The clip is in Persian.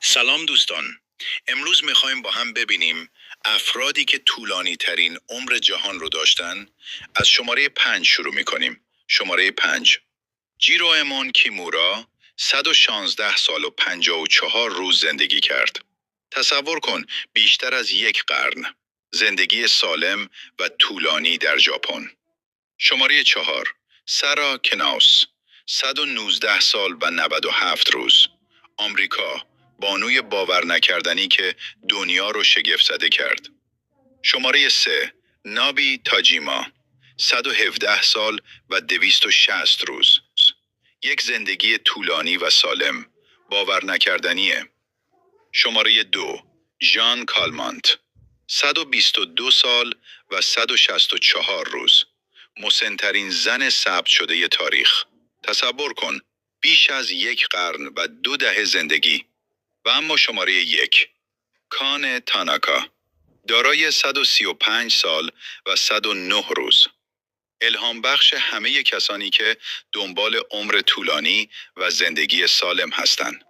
سلام دوستان. امروز میخوایم با هم ببینیم افرادی که طولانی ترین عمر جهان رو داشتن. از شماره 5 شروع میکنیم. شماره 5. جیرو امون کیمورا 116 سال و 54 روز زندگی کرد. تصور کن بیشتر از یک قرن. زندگی سالم و طولانی در ژاپن. شماره 4. سارا کناوس 119 سال و 97 روز. آمریکا، بانوی باور نکردنی که دنیا رو شگفت زده کرد. شماره 3. نابی تاجیما 117 سال و 260 روز. یک زندگی طولانی و سالم، باور نکردنیه. شماره 2. ژان کالمانت 122 سال و 164 روز. مسن‌ترین زن ثبت شده تاریخ. تصور کن بیش از یک قرن و 2 دهه زندگی. و اما شماره 1. کان تاناکا دارای 135 سال و 109 روز. الهام بخش همه کسانی که دنبال عمر طولانی و زندگی سالم هستند.